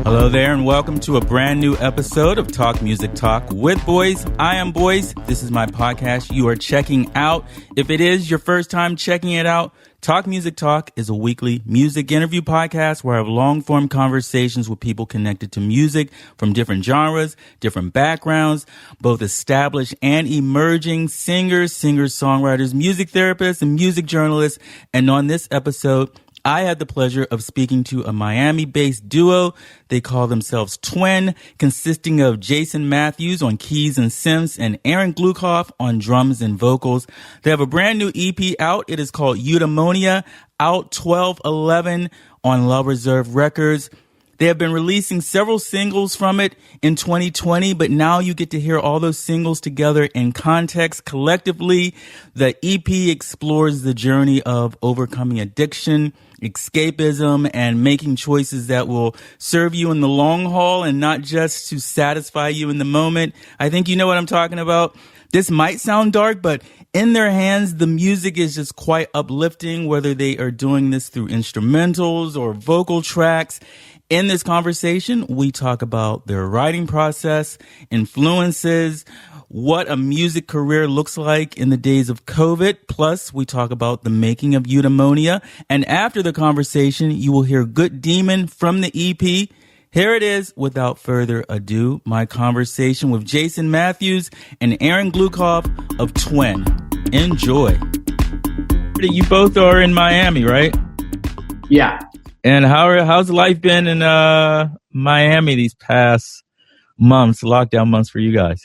Hello there and welcome to a brand new episode of Talk Music Talk with Boice. I am Boice. This is my podcast you are checking out. If it is your first time checking it out, Talk Music Talk is a weekly music interview podcast where I have long-form conversations with people connected to music from different genres, different backgrounds, both established and emerging singers, songwriters, music therapists, and music journalists. And on this episode, I had the pleasure of speaking to a Miami-based duo. They call themselves Twyn, consisting of Jason Matthews on keys and synths and Aaron Glueckauf on drums and vocals. They have a brand new EP out. It is called Eudaimonia, out 12/11 on réserve Records. They have been releasing several singles from it in 2020, but now you get to hear all those singles together in context. Collectively, the EP explores the journey of overcoming addiction, escapism, and making choices that will serve you in the long haul and not just to satisfy you in the moment. I think you know what I'm talking about. This might sound dark, but in their hands, the music is just quite uplifting, whether they are doing this through instrumentals or vocal tracks. In this conversation, we talk about their writing process, influences, what a music career looks like in the days of COVID. Plus, we talk about the making of Eudaimonia. And after the conversation, you will hear Good Demon from the EP. Here it is, without further ado, my conversation with Jason Matthews and Aaron Glueckauf of Twyn. Enjoy. You both are in Miami, right? Yeah. And how's life been in Miami these past months, lockdown months for you guys?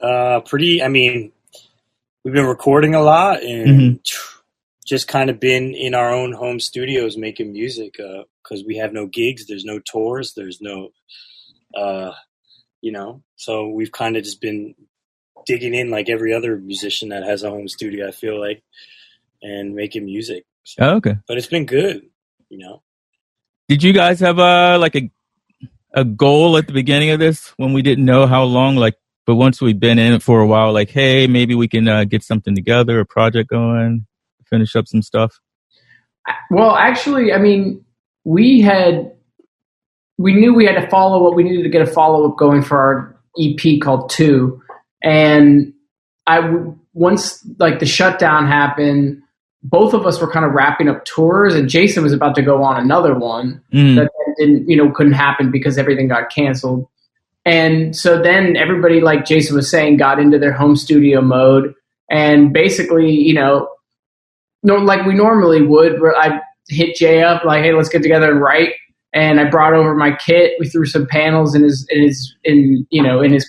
I mean, we've been recording a lot and just kind of been in our own home studios making music because we have no gigs, there's no tours, there's no, so we've kind of just been digging in like every other musician that has a home studio, I feel like, and making music. So, oh, okay. But it's been good, Did you guys have a goal at the beginning of this when we didn't know how long, but once we've been in it for a while, like, hey, maybe we can get something together, a project going, finish up some stuff? Well, actually, I mean, we knew we had to follow up. We needed to get a follow-up going for our EP called 2. And once the shutdown happened, both of us were kind of wrapping up tours, and Jason was about to go on another one that couldn't happen because everything got canceled. And so then everybody, like Jason was saying, got into their home studio mode, and basically, like we normally would, I hit Jay up like, hey, let's get together and write. And I brought over my kit. We threw some panels in his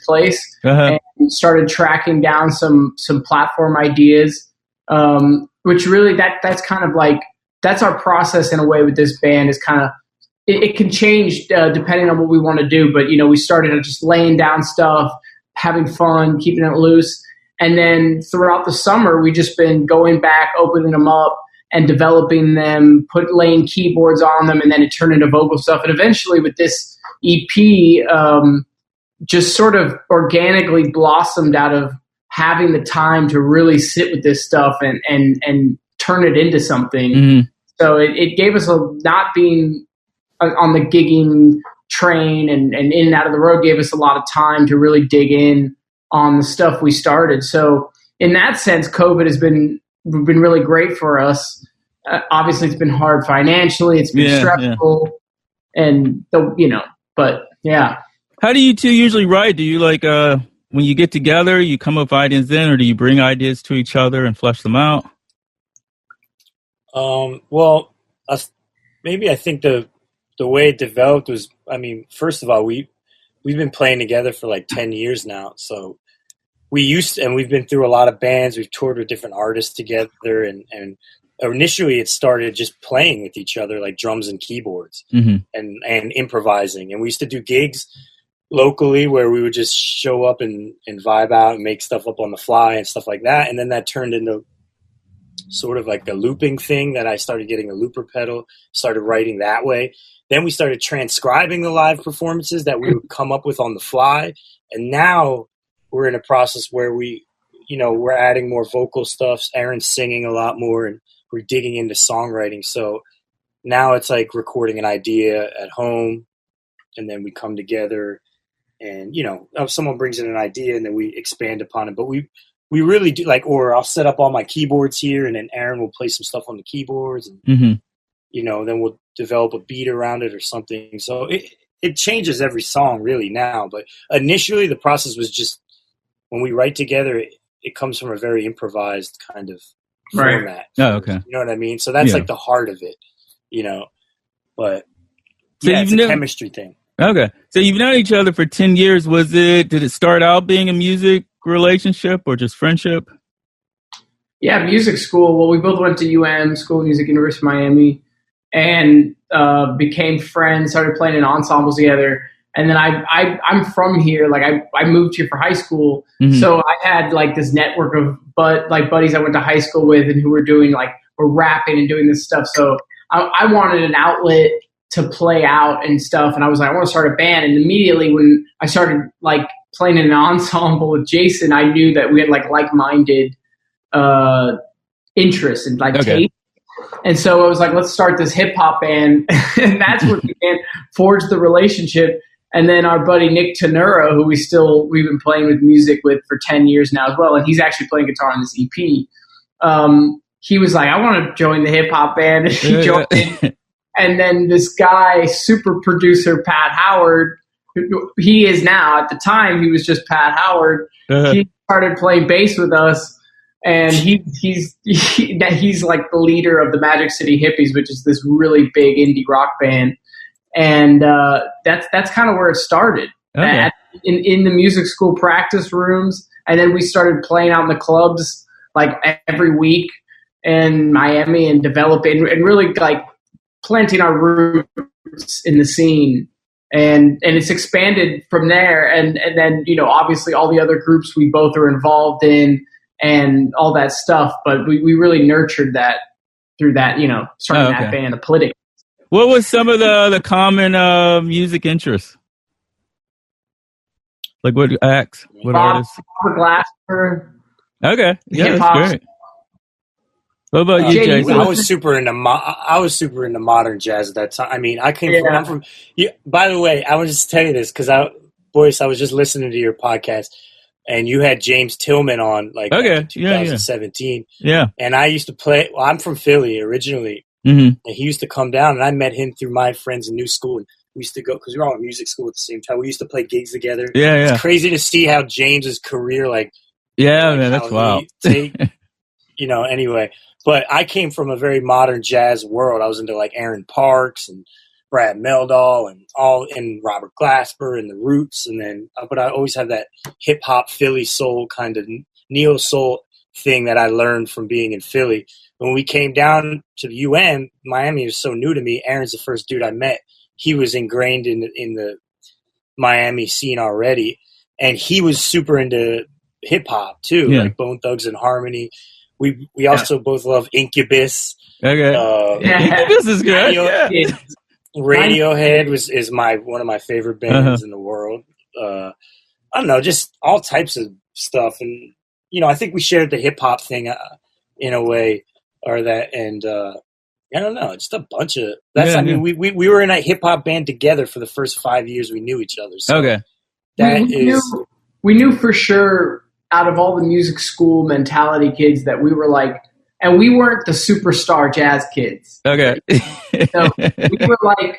place, and started tracking down some platform ideas. Which really that's kind of like, that's our process in a way with this band, is kind of, it can change depending on what we want to do. But, we started just laying down stuff, having fun, keeping it loose. And then throughout the summer, we just been going back, opening them up and developing them, laying keyboards on them, and then it turned into vocal stuff. And eventually with this EP, just sort of organically blossomed out of having the time to really sit with this stuff and turn it into something. Mm-hmm. So it gave us not being on the gigging train and in and out of the road, gave us a lot of time to really dig in on the stuff we started. So in that sense, COVID has been really great for us. Obviously it's been hard financially. It's been stressful but yeah. How do you two usually write? Do you when you get together, you come up with ideas then, or do you bring ideas to each other and flesh them out? Maybe I think the way it developed was, first of all, we've been playing together for like 10 years now. So we've been through a lot of bands. We've toured with different artists together, and initially it started just playing with each other, like drums and keyboards, and improvising. And we used to do gigs locally where we would just show up and vibe out and make stuff up on the fly and stuff like that. And then that turned into sort of like the looping thing, that I started getting a looper pedal, started writing that way. Then we started transcribing the live performances that we would come up with on the fly. And now we're in a process where we're adding more vocal stuff. Aaron's singing a lot more, and we're digging into songwriting. So now it's like recording an idea at home, and then we come together, and someone brings in an idea, and then we expand upon it. But we really do or I'll set up all my keyboards here, and then Aaron will play some stuff on the keyboards, and then we'll develop a beat around it or something. So it changes every song really now. But initially, the process was just when we write together, it comes from a very improvised kind of format. Oh, okay. You know what I mean? So that's like the heart of it, But so it's a chemistry thing. Okay. So you've known each other for 10 years. Did it start out being a music relationship or just friendship? Yeah, music school. Well, we both went to School of Music, University of Miami, and became friends, started playing in ensembles together. And then I'm from here. I moved here for high school. So I had this network of buddies I went to high school with and who were doing were rapping and doing this stuff. So I wanted an outlet to play out and stuff. And I was like, I want to start a band. And immediately when I started playing in an ensemble with Jason, I knew that we had like-minded interests and taste. And so I was like, let's start this hip hop band. And that's where we forged the relationship. And then our buddy Nick Tenura, who we've been playing with music with for 10 years now as well. And he's actually playing guitar on this EP. He was like, I want to join the hip hop band. And he joined in. And then this guy, super producer, Pat Howard, who he is now, at the time, he was just Pat Howard. He started playing bass with us. And he's like the leader of the Magic City Hippies, which is this really big indie rock band. And that's kind of where it started, in the music school practice rooms. And then we started playing out in the clubs every week in Miami and developing and really planting our roots in the scene. And it's expanded from there. And then, obviously all the other groups we both are involved in and all that stuff. But we really nurtured that through that, starting that band, the Politic. What was some of the common music interests? What acts? What artists? Robert Glasper. Okay, yeah, hip-hop. that's great. What about you, Jason? I was super into modern jazz at that time. I mean, I'm from. By the way, I want to just tell you this because Boice, I was just listening to your podcast, and you had James Tillman on 2017. Yeah, and I used to play. Well, I'm from Philly originally. And he used to come down, and I met him through my friends in New School. And we used to go because we were all in music school at the same time. We used to play gigs together. Yeah. It's crazy to see how James's career, man, that's wild. Anyway. But I came from a very modern jazz world. I was into Aaron Parks and Brad Meldal and Robert Glasper and the Roots, and then but I always have that hip hop Philly soul kind of neo soul thing that I learned from being in Philly. When we came down to the UM, Miami was so new to me. Aaron's the first dude I met. He was ingrained in the Miami scene already, and he was super into hip hop too, Bone Thugs and Harmony. We also both love Incubus. Okay, Incubus is good. Radiohead is one of my favorite bands in the world. I don't know, just all types of stuff, and I think we shared the hip hop thing in a way. Or that, and I don't know, just a bunch of that's. We were in a hip hop band together for the first 5 years we knew each other. So we knew for sure out of all the music school mentality kids that we were and we weren't the superstar jazz kids. Okay, so we were the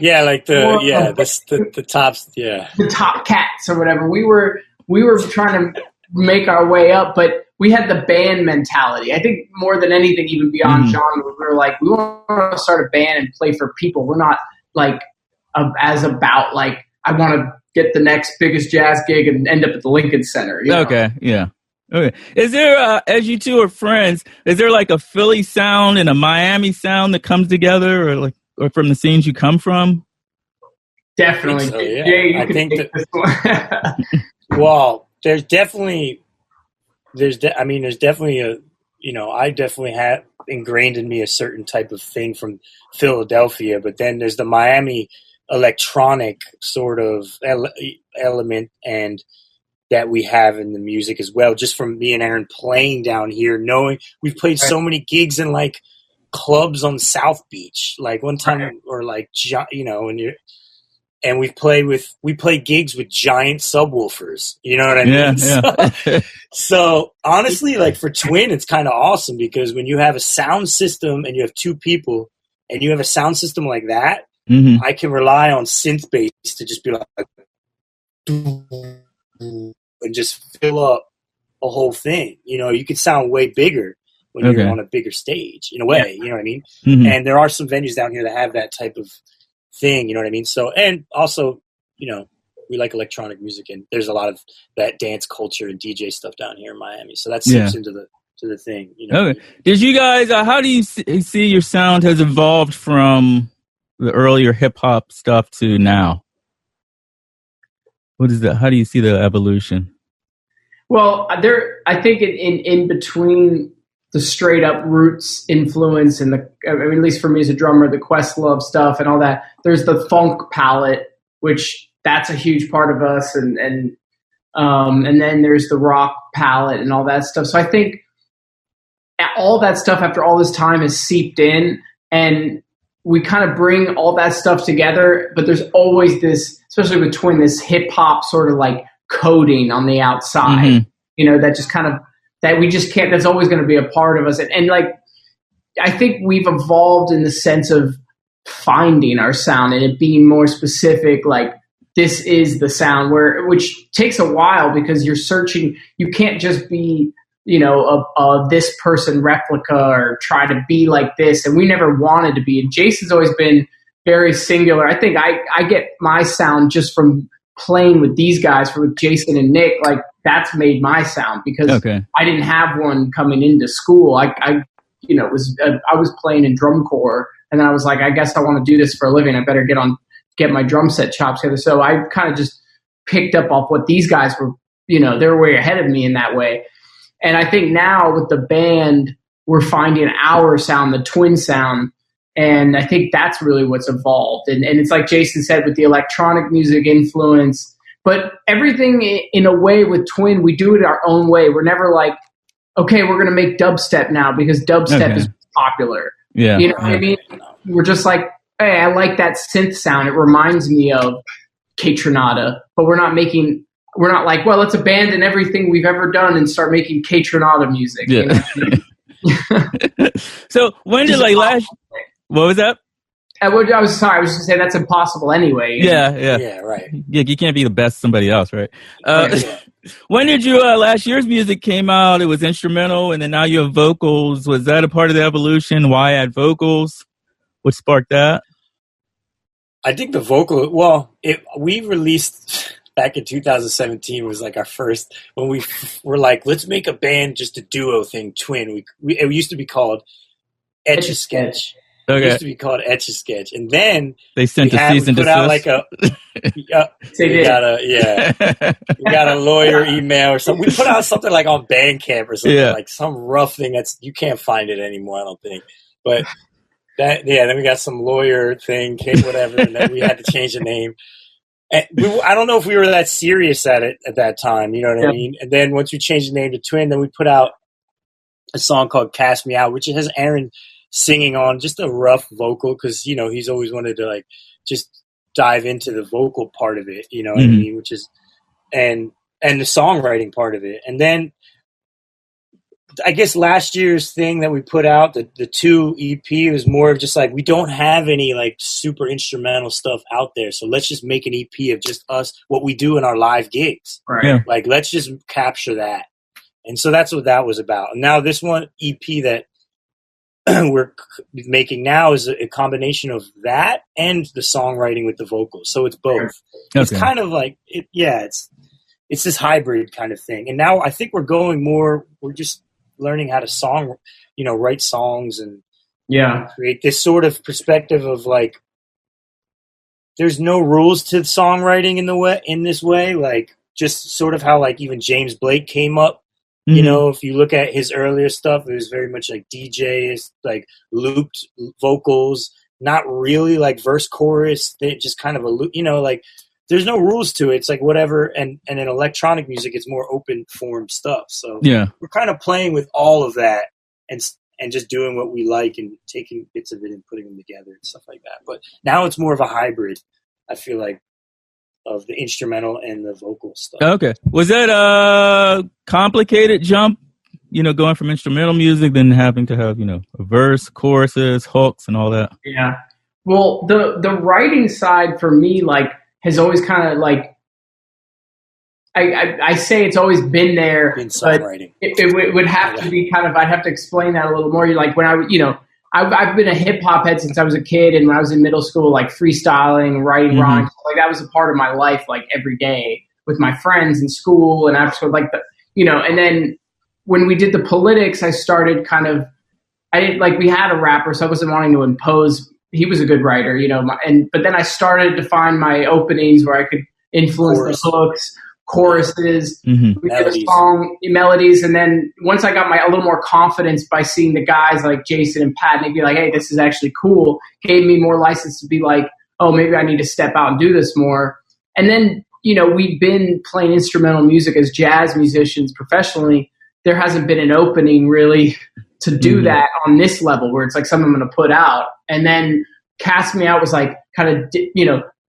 tops, the top cats or whatever. We were trying to make our way up, but we had the band mentality. I think more than anything, even beyond genre, we were we want to start a band and play for people. We're not as about I want to get the next biggest jazz gig and end up at the Lincoln Center. Okay, yeah. Okay. Is there, as you two are friends, is there a Philly sound and a Miami sound that comes together, or from the scenes you come from? Definitely. So, yeah. I think that. Well, there's definitely a, I definitely have ingrained in me a certain type of thing from Philadelphia, but then there's the Miami electronic sort of element and that we have in the music as well, just from me and Aaron playing down here, knowing we've played so many gigs in clubs on South Beach, like one time, or like, you know, and we play gigs with giant subwoofers. You know what I mean? Yeah. So honestly, like for Twyn, it's kind of awesome because when you have a sound system and you have two people and you have a sound system like that, I can rely on synth bass to just be like, and just fill up a whole thing. You know, you can sound way bigger when you're on a bigger stage in a way, you know what I mean? And there are some venues down here that have that type of thing, you know what I mean? So, and also, you know, we like electronic music, and there's a lot of that dance culture and DJ stuff down here in Miami. So that seeps into the thing, you know. Okay. Did you guys, how do you see your sound has evolved from the earlier hip hop stuff to now? What is that? How do you see the evolution? Well, I think in between the straight up roots influence and at least for me as a drummer, the Questlove stuff and all that, there's the funk palette, which that's a huge part of us. And then there's the rock palette and all that stuff. So I think all that stuff after all this time has seeped in, and we kind of bring all that stuff together, but there's always this, especially with Twyn, this hip hop sort of like coding on the outside, you know, that just kind of, that we just can't, that's always going to be a part of us. And like, I think we've evolved in the sense of finding our sound and it being more specific, like this is the sound, which takes a while because you're searching, you can't just be, you know, a this person replica or try to be like this. And we never wanted to be. And Jason's always been very singular. I think I get my sound just from playing with these guys, with Jason and Nick. Like that's made my sound because I didn't have one coming into school. I was playing in drum corps, and then I was like, I guess I want to do this for a living. I better get my drum set chops together. So I kind of just picked up off what these guys were, you know, they were way ahead of me in that way. And I think now with the band, we're finding our sound, the Twyn sound. And I think that's really what's evolved. And it's like Jason said, with the electronic music influence, but everything in a way with Twyn, we do it our own way. We're never like, okay, we're going to make dubstep now because dubstep is popular. Yeah. You know what I mean? We're just like, hey, I like that synth sound. It reminds me of Catronata, but we're not like, well, let's abandon everything we've ever done and start making Catronata music. Yeah. You know? So when did what was that? I was just going to say that's impossible anyway. Yeah, right. Yeah, you can't be the best somebody else, right? When did you, last year's music came out, it was instrumental, and then now you have vocals. Was that a part of the evolution? Why add vocals? What sparked that? I think the vocal, we released back in 2017 was like our first, when we were like, let's make a band, just a duo thing, Twyn. It used to be called Etch-a-Sketch. Okay. It used to be called Etch-a-Sketch. And then they sent a cease and desist. Out like we got a lawyer email or something. We put out something like on Bandcamp or something, like some rough thing that's, you can't find it anymore, I don't think. But then we got some lawyer thing, whatever, and then we had to change the name. And I don't know if we were that serious at it at that time, you know what I mean? And then once we changed the name to Twyn, then we put out a song called Cast Me Out, which has Aaron singing on, just a rough vocal, because, you know, he's always wanted to like just dive into the vocal part of it, you know what I mean? Which is, and the songwriting part of it. And then I guess last year's thing that we put out, the 2 EP, was more of just like, we don't have any like super instrumental stuff out there, so let's just make an EP of just us, what we do in our live gigs. Right. Yeah. Like, let's just capture that. And so that's what that was about. And now this one EP that we're making now is a combination of that and the songwriting with the vocals. So it's both. Okay. It's kind of like, it's this hybrid kind of thing. And now I think we're just learning how to write songs and create this sort of perspective of like, there's no rules to songwriting in this way. Like, just sort of how like even James Blake came up. You know, if you look at his earlier stuff, it was very much like DJs, like looped vocals, not really like verse chorus. They just kind of like there's no rules to it. It's like whatever. And in electronic music, it's more open form stuff. So we're kind of playing with all of that and just doing what we like and taking bits of it and putting them together and stuff like that. But now it's more of a hybrid, I feel like, of the instrumental and the vocal stuff. Okay. Was that a complicated jump, going from instrumental music then having to have, a verse, choruses, hooks, and all that? Yeah. Well, the writing side for me, like, has always kind of like, I say it's always been there, but it would have to be kind of, I'd have to explain that a little more. Like when I've been a hip hop head since I was a kid, and when I was in middle school, like freestyling, writing rhymes, like that was a part of my life, like every day with my friends in school and after school, like and then when we did the politics, I started we had a rapper, so I wasn't wanting to impose. He was a good writer, but then I started to find my openings where I could influence the hooks, choruses, we did a song, melodies, and then once I got a little more confidence by seeing the guys like Jason and Pat, and they'd be like, hey, this is actually cool, gave me more license to be like, oh, maybe I need to step out and do this more. And then, we've been playing instrumental music as jazz musicians professionally. There hasn't been an opening really to do that on this level where it's like something I'm going to put out. And then Cast Me Out was like kind of,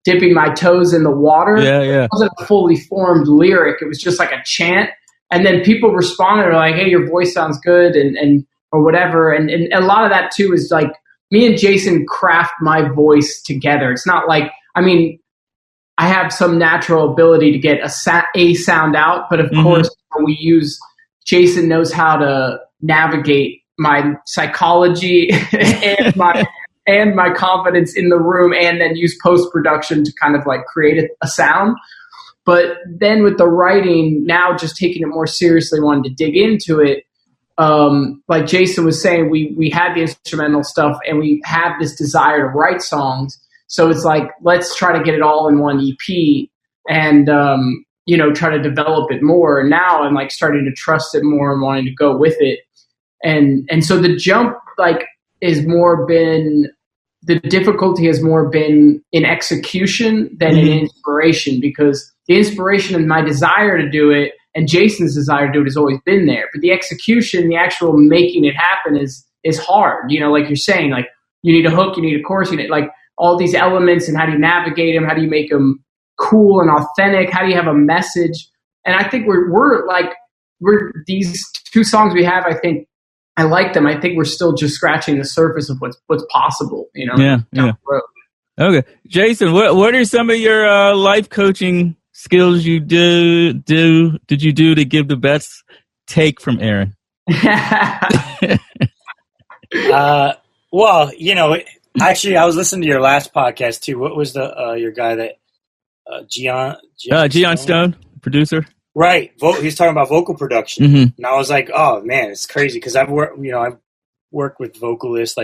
dipping my toes in the water. Yeah. It wasn't a fully formed lyric. It was just like a chant. And then people responded like, hey, your voice sounds good and or whatever. And a lot of that too is like me and Jason craft my voice together. It's not like, I have some natural ability to get a sound out, but of course Jason knows how to navigate my psychology and my confidence in the room, and then use post-production to kind of like create a sound. But then with the writing, now just taking it more seriously, wanting to dig into it. Like Jason was saying, we had the instrumental stuff and we have this desire to write songs. So it's like, let's try to get it all in one EP and, try to develop it more. And now I'm like starting to trust it more and wanting to go with it. And so the jump the difficulty has more been in execution than in inspiration, because the inspiration and my desire to do it and Jason's desire to do it has always been there. But the execution, the actual making it happen is hard. Like you're saying, like you need a hook, you need a chorus, you need like all these elements, and how do you navigate them? How do you make them cool and authentic? How do you have a message? And I think we're these two songs we have, I think, I like them. I think we're still just scratching the surface of what's possible, down the road. Okay. Jason, what are some of your life coaching skills you did you do to give the best take from Aaron? Well, actually I was listening to your last podcast too. What was your guy that Gian Stone, producer? Right. He's talking about vocal production. And I was like, oh man, it's crazy. Cause I've worked with vocalists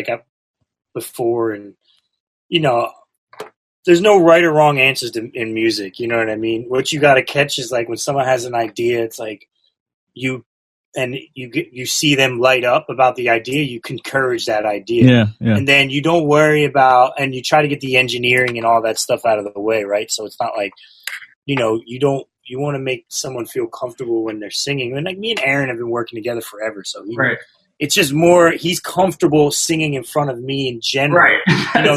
before, and, there's no right or wrong answers in music. You know what I mean? What you got to catch is like when someone has an idea, it's like you see them light up about the idea, you encourage that idea. Yeah. And then you don't worry about, and you try to get the engineering and all that stuff out of the way. Right. So it's not like, you want to make someone feel comfortable when they're singing. And like me and Aaron have been working together forever. So it's just more, he's comfortable singing in front of me in general. Right.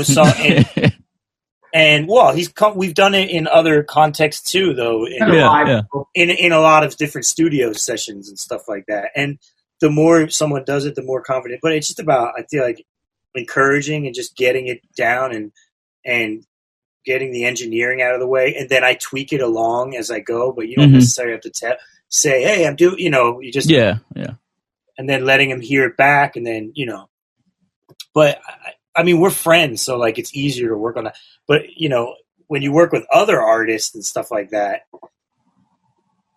So, we've done it in other contexts too, though. In a lot of different studio sessions and stuff like that. And the more someone does it, the more confident, but it's just about, I feel like, encouraging and just getting it down and getting the engineering out of the way, and then I tweak it along as I go. But you don't necessarily have to say, "Hey, I'm doing." You just and then letting him hear it back, and then But we're friends, so like it's easier to work on that. But when you work with other artists and stuff like that,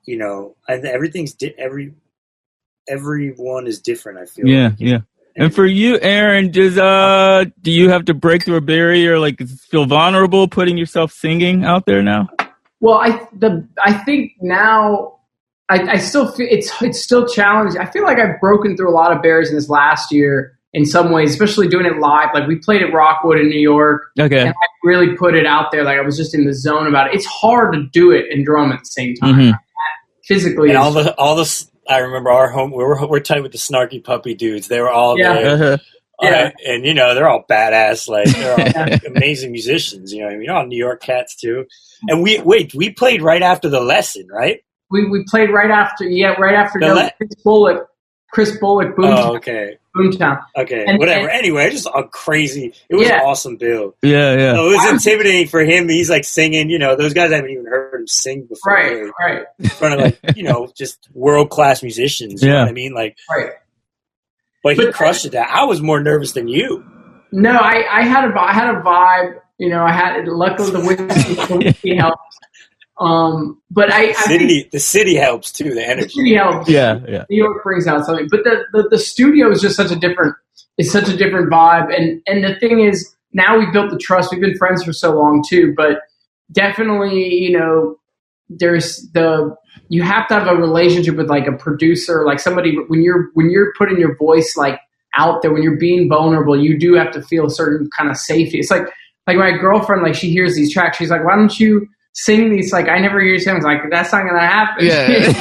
and everything's everyone is different. I feel. Yeah. And for you, Aaron, do you have to break through a barrier? Like, feel vulnerable putting yourself singing out there now? Well, I think now I still feel it's still challenging. I feel like I've broken through a lot of barriers in this last year in some ways, especially doing it live. Like we played at Rockwood in New York, and I really put it out there. Like I was just in the zone about it. It's hard to do it and drum at the same time. Physically, and all the I remember our home. We're tight with the snarky puppy dudes. They were all there. Uh-huh. And they're all badass. Like they're all amazing musicians. You know what I mean? All New York cats too. And we played right after the lesson, right? We played right after Chris Bullock, Boomtown. Oh, okay. Boomtown. Okay, and, whatever. Anyway, just a crazy. It was an awesome bill. Yeah. So it was intimidating for him. He's like singing. Those guys haven't even heard him sing before. Right. In front of just world class musicians. You know what I mean? Like, right. But he crushed it. I was more nervous than you. No, I had a vibe. Luckily the whiskey helped. But the city helps too. The energy. The city helps. Yeah. New York brings out something, but the studio is just such a different vibe. And the thing is, now we've built the trust. We've been friends for so long too, but definitely, you have to have a relationship with like a producer, like somebody when you're putting your voice like out there, when you're being vulnerable, you do have to feel a certain kind of safety. It's like my girlfriend, like she hears these tracks, she's like, why don't you sing these? Like, I never hear you sing. I was like, that's not gonna happen. Like,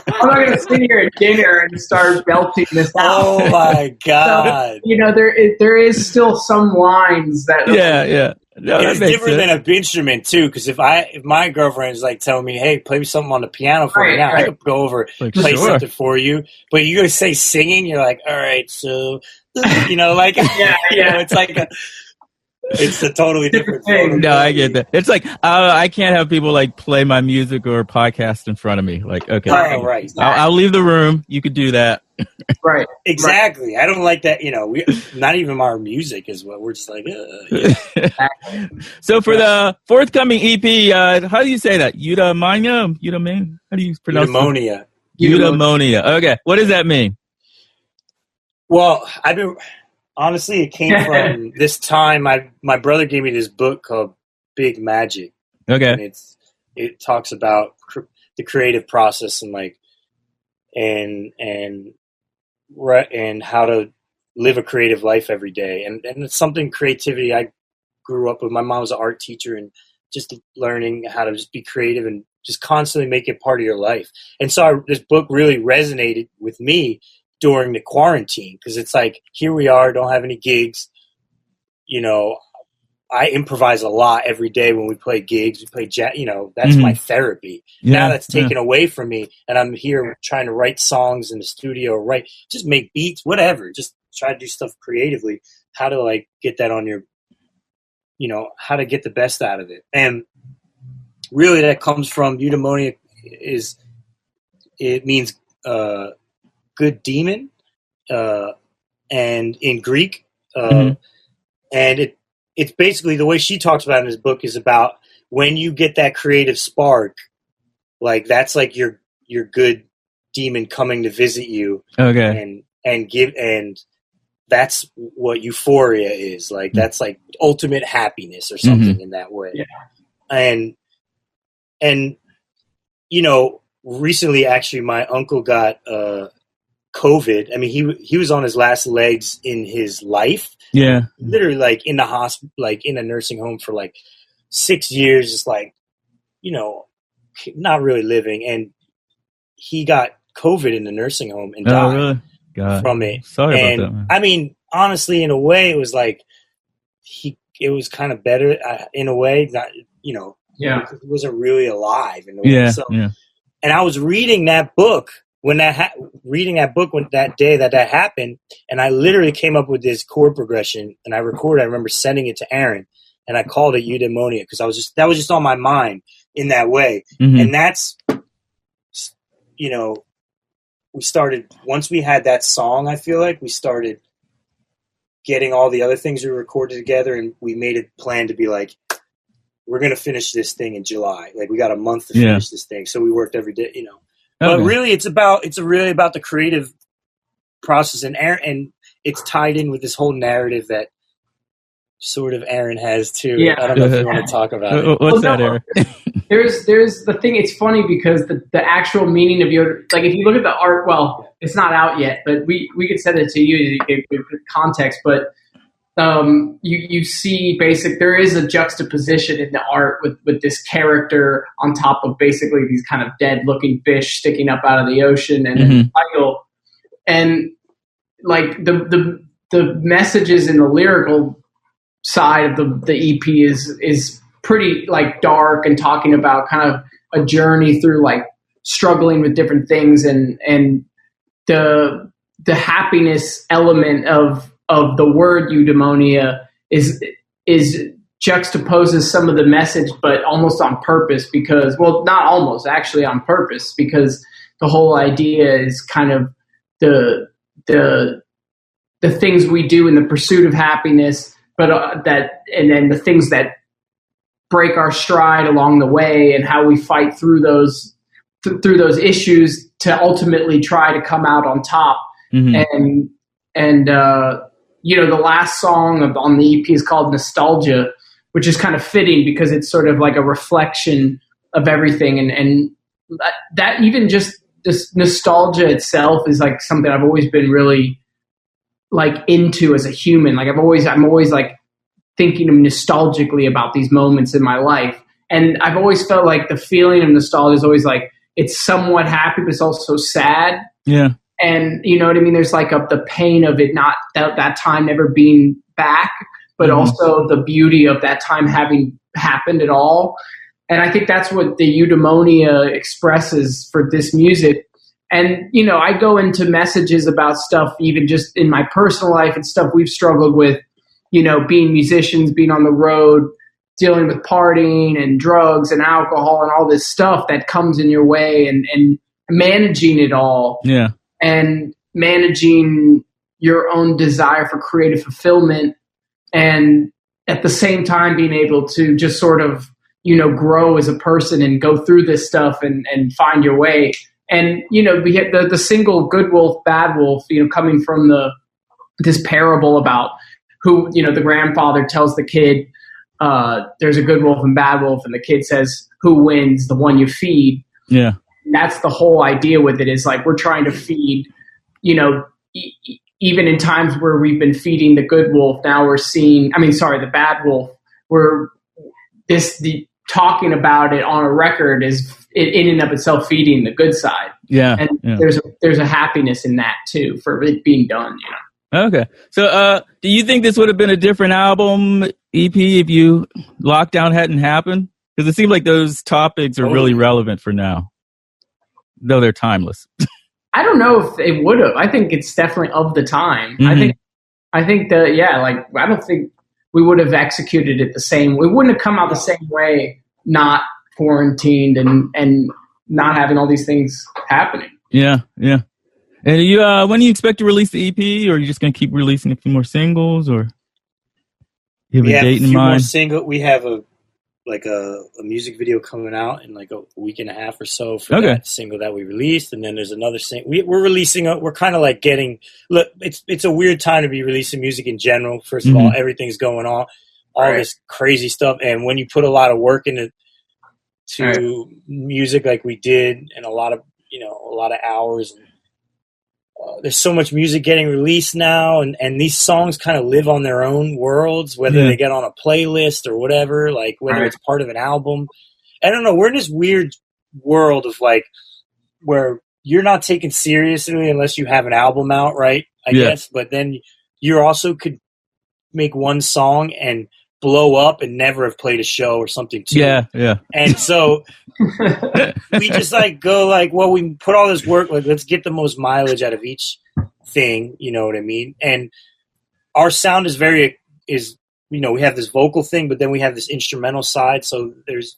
I'm not gonna sit here at dinner and start belting this out. Oh my god! So, there is still some lines that No, it's different than a instrument too. Because if my girlfriend is like telling me, "Hey, play something on the piano for me now," I could go over play something for you. But you gotta say singing, you're like, "All right, so," it's like it's a totally different thing. No, I get that. It's like I can't have people like play my music or podcast in front of me. Like, okay, right. I'll leave the room. You could do that. Right. Exactly. I don't like that. We not even our music is what we're just like. So for the forthcoming EP, how do you say that? Eudaimonia? How do you pronounce it? Eudaimonia. Eudaimonia. Okay. What does that mean? Well, honestly, it came from this time. My brother gave me this book called Big Magic. Okay. And it talks about the creative process and and how to live a creative life every day. And it's something creativity. I grew up with. My mom was an art teacher, and just learning how to just be creative and just constantly make it part of your life. And so this book really resonated with me during the quarantine, because it's like, here we are, don't have any gigs. I improvise a lot every day when we play gigs. We play jazz, that's my therapy. Yeah, now that's taken away from me, and I'm here trying to write songs in the studio, just make beats, whatever. Just try to do stuff creatively. How to get that on your, how to get the best out of it. And really that comes from Eudaimonia it means good demon, and in Greek, and it's basically, the way she talks about it in this book is about when you get that creative spark, that's like your good demon coming to visit you. Okay. And that's what euphoria is. That's like ultimate happiness or something in that way. Yeah. And recently actually my uncle got COVID. I mean, he was on his last legs in his life. Yeah. Literally in the hospital, in a nursing home for 6 years, just not really living. And he got COVID in the nursing home and died from it. Sorry about that, man. I mean, honestly, in a way, it was it was kind of better in a way, not, he wasn't really alive in a way. Yeah. So, and I was reading that book when that day that happened, and I literally came up with this chord progression, and I remember sending it to Aaron, and I called it Eudaimonia, because that was just on my mind in that way. And that's, we started, once we had that song, I feel like we started getting all the other things we recorded together, and we made a plan to be we're going to finish this thing in July. We got a month to finish this thing. So we worked every day, But really, it's really about the creative process, and it's tied in with this whole narrative that sort of Aaron has too. Yeah. I don't know if you want to talk about it. What's that, Aaron? There's the thing. It's funny because the actual meaning of your, if you look at the art, well, it's not out yet, but we could send it to you to give context. But you see there is a juxtaposition in the art with this character on top of basically these kind of dead looking fish sticking up out of the ocean, and then the title, and like the messages in the lyrical side of the EP is pretty like dark and talking about kind of a journey through like struggling with different things, and the happiness element of the word eudaimonia is juxtaposes some of the message, but almost on purpose, because, well, not almost, actually on purpose, because the whole idea is kind of the things we do in the pursuit of happiness, but and then the things that break our stride along the way, and how we fight through those issues to ultimately try to come out on top. And the last song on the EP is called Nostalgia, which is kind of fitting because it's sort of like a reflection of everything. And that even just this nostalgia itself is like something I've always been really like into as a human. Like I'm always like thinking nostalgically about these moments in my life. And I've always felt like the feeling of nostalgia is always like, it's somewhat happy, but it's also sad. Yeah. And you know what I mean? There's like the pain of it, not that time never being back, but also the beauty of that time having happened at all. And I think that's what the Eudaimonia expresses for this music. And, I go into messages about stuff, even just in my personal life and stuff we've struggled with, being musicians, being on the road, dealing with partying and drugs and alcohol and all this stuff that comes in your way, and managing it all. Yeah. And managing your own desire for creative fulfillment, and at the same time being able to just sort of, grow as a person and go through this stuff and find your way. And, we had the single Good Wolf, Bad Wolf, coming from this parable about who, the grandfather tells the kid, there's a good wolf and bad wolf, and the kid says, who wins? The one you feed. Yeah. That's the whole idea with it, is like we're trying to feed, even in times where we've been feeding the good wolf, now we're seeing, the bad wolf, talking about it on a record is in and of itself feeding the good side. Yeah. And there's a happiness in that too, for it being done, Okay. So, do you think this would have been a different album EP if lockdown hadn't happened? Because it seems like those topics are really relevant for now, though they're timeless. I don't know if it would have. I think it's definitely of the time. I think that, I don't think we would have executed it the same. We wouldn't have come out the same way, not quarantined and not having all these things happening. Yeah, yeah. And when do you expect to release the EP, or are you just going to keep releasing a few more singles, or you have a date in mind? We have a music video coming out in like a week and a half or so for that single that we released, and then there's another single we're releasing. We're kind of like it's a weird time to be releasing music in general. First of all, everything's going on, all this crazy stuff, and when you put a lot of work into music like we did, and a lot of hours. And, there's so much music getting released now, and these songs kind of live on their own worlds, whether they get on a playlist or whatever, like whether it's part of an album. I don't know. We're in this weird world of like where you're not taken seriously unless you have an album out, right? I guess. But then you also could make one song and blow up and never have played a show or something too. Yeah. And so we just we put all this work, let's get the most mileage out of each thing, you know what I mean? And our sound is we have this vocal thing, but then we have this instrumental side. So there's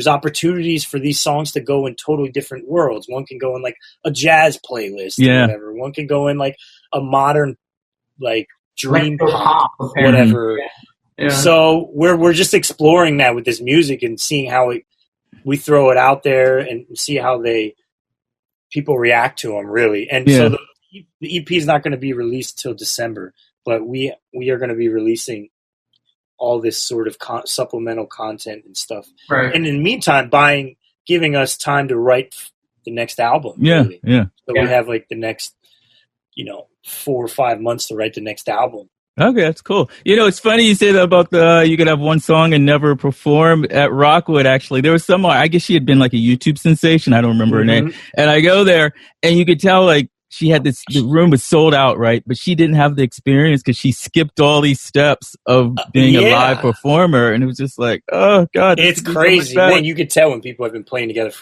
opportunities for these songs to go in totally different worlds. One can go in like a jazz playlist or whatever. One can go in like a modern, like dream pop, whatever. Yeah. So we're just exploring that with this music and seeing how we throw it out there and see how people react to them, really. And so the EP is not going to be released till December, but we are going to be releasing all this sort of supplemental content and stuff. Right. And in the meantime, giving us time to write the next album. Yeah, really. Yeah. So we have like the next, 4 or 5 months to write the next album. Okay, that's cool. You know, it's funny you say that about you could have one song and never perform at Rockwood. Actually, there was someone, I guess she had been like a YouTube sensation. I don't remember her name. And I go there and you could tell like she had the room was sold out, right? But she didn't have the experience because she skipped all these steps of being a live performer. And it was just like, oh God. It's crazy. So man, you could tell when people have been playing together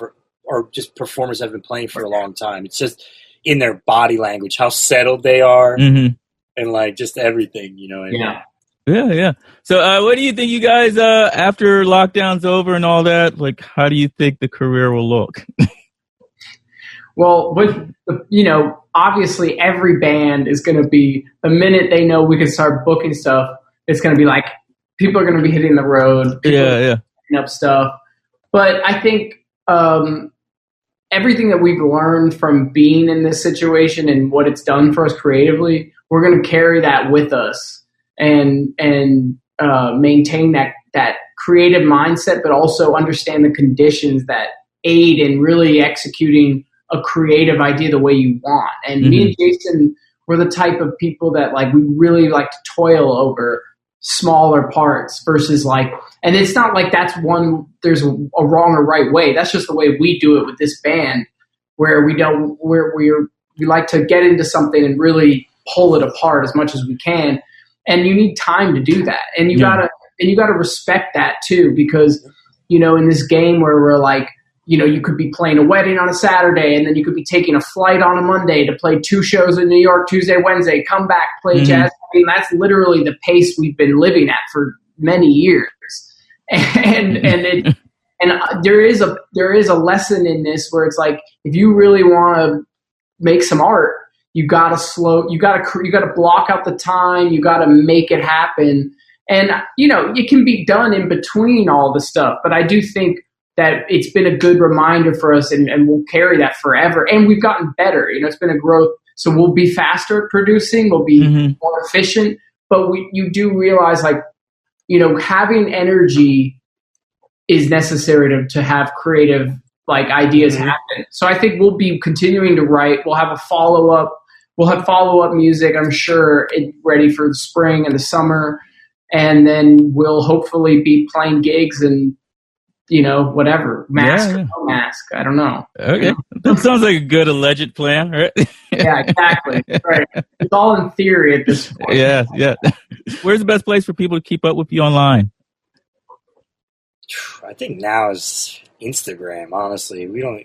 or just performers have been playing for a long time. It's just in their body language, how settled they are. And like just everything, you know. Yeah. So, what do you think, you guys? After lockdown's over and all that, like, how do you think the career will look? Well, obviously, every band is going to be the minute they know we can start booking stuff. It's going to be like people are going to be hitting the road. Picking up stuff. But I think everything that we've learned from being in this situation and what it's done for us creatively, we're going to carry that with us and maintain that creative mindset, but also understand the conditions that aid in really executing a creative idea the way you want. And me and Jason, we're the type of people that like we really like to toil over smaller parts versus like, and it's not like there's a wrong or right way. That's just the way we do it with this band, where we like to get into something and really pull it apart as much as we can. And you need time to do that. And you gotta respect that too, because, in this game where we're like, you could be playing a wedding on a Saturday and then you could be taking a flight on a Monday to play 2 shows in New York, Tuesday, Wednesday, come back, play jazz. I mean, that's literally the pace we've been living at for many years. And there is a lesson in this where it's like, if you really want to make some art, you gotta block out the time, you gotta make it happen. And, it can be done in between all the stuff, but I do think that it's been a good reminder for us and we'll carry that forever. And we've gotten better, it's been a growth. So we'll be faster at producing, we'll be more efficient, but you do realize like, having energy is necessary to have creative like ideas happen. So I think we'll be continuing to write. We'll have follow-up music, I'm sure, ready for the spring and the summer. And then we'll hopefully be playing gigs and, whatever, mask or no mask. I don't know. Okay. That sounds like a good alleged plan, right? Yeah, exactly. Right. It's all in theory at this point. Yeah. Where's the best place for people to keep up with you online? I think now is Instagram, honestly. We don't,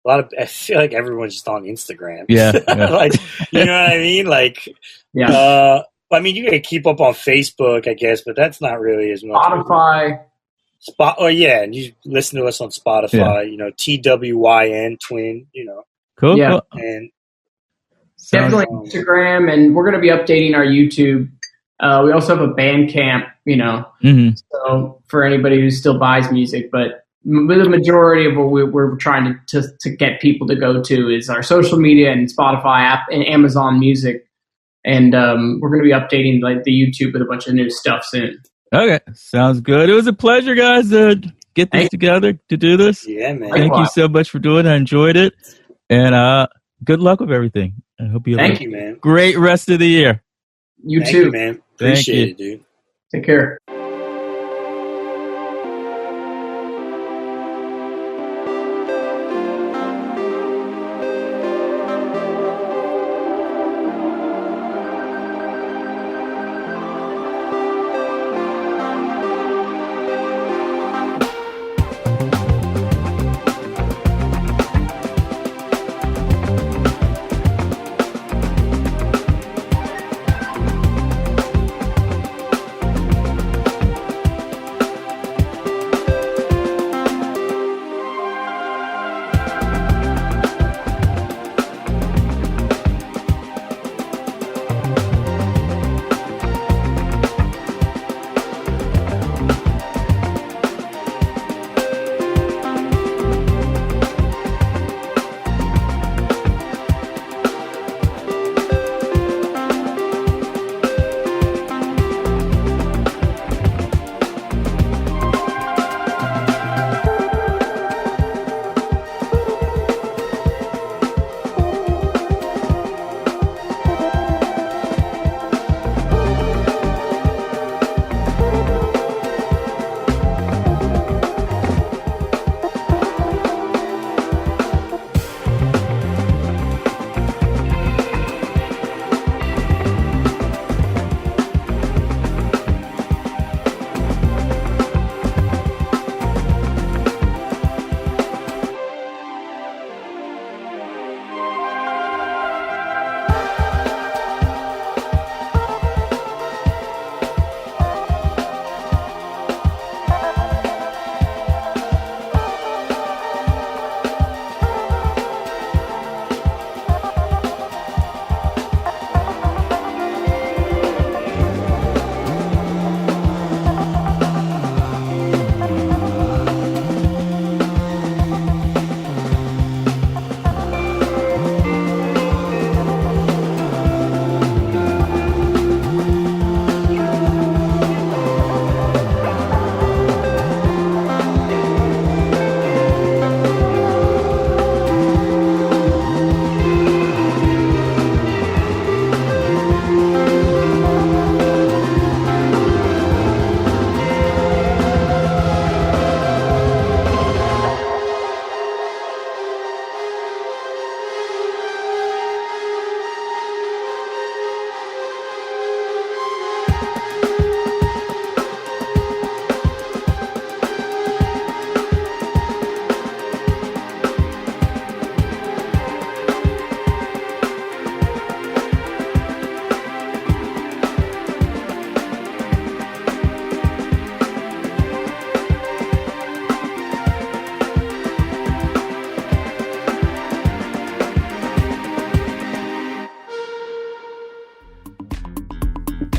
I feel like everyone's just on Instagram. Yeah. Like, you know what I mean? Like, you can keep up on Facebook, I guess, but that's not really as much. Spotify. And you listen to us on Spotify, TWYN, Twyn, Cool. Yeah. Cool. And definitely Instagram, and we're going to be updating our YouTube. We also have a Bandcamp, so for anybody who still buys music, but the majority of what we're trying to get people to go to is our social media and Spotify app and Amazon Music. And we're going to be updating like the YouTube with a bunch of new stuff soon. Okay, sounds good. It was a pleasure, guys, to get this together, to do this. Yeah, man. Thank you so much for doing it. I enjoyed it. And good luck with everything. I hope you have a great rest of the year. You too, man. Appreciate it, dude. Take care.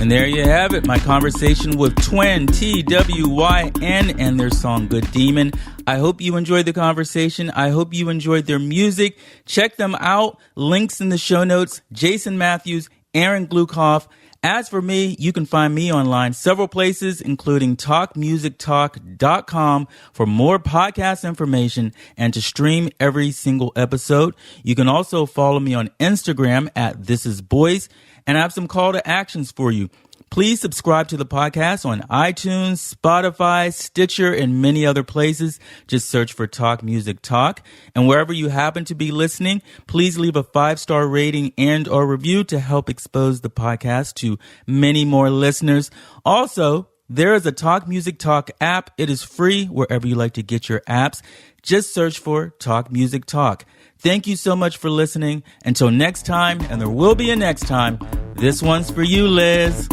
And there you have it, my conversation with Twyn, Twyn, and their song Good Demon. I hope you enjoyed the conversation. I hope you enjoyed their music. Check them out. Links in the show notes. Jason Matthews, Aaron Glueckauf. As for me, you can find me online several places, including talkmusictalk.com for more podcast information and to stream every single episode. You can also follow me on Instagram at thisisboice, and I have some call to actions for you. Please subscribe to the podcast on iTunes, Spotify, Stitcher, and many other places. Just search for Talk Music Talk. And wherever you happen to be listening, please leave a 5-star rating and or review to help expose the podcast to many more listeners. Also, there is a Talk Music Talk app. It is free wherever you like to get your apps. Just search for Talk Music Talk. Thank you so much for listening. Until next time, and there will be a next time, this one's for you, Liz.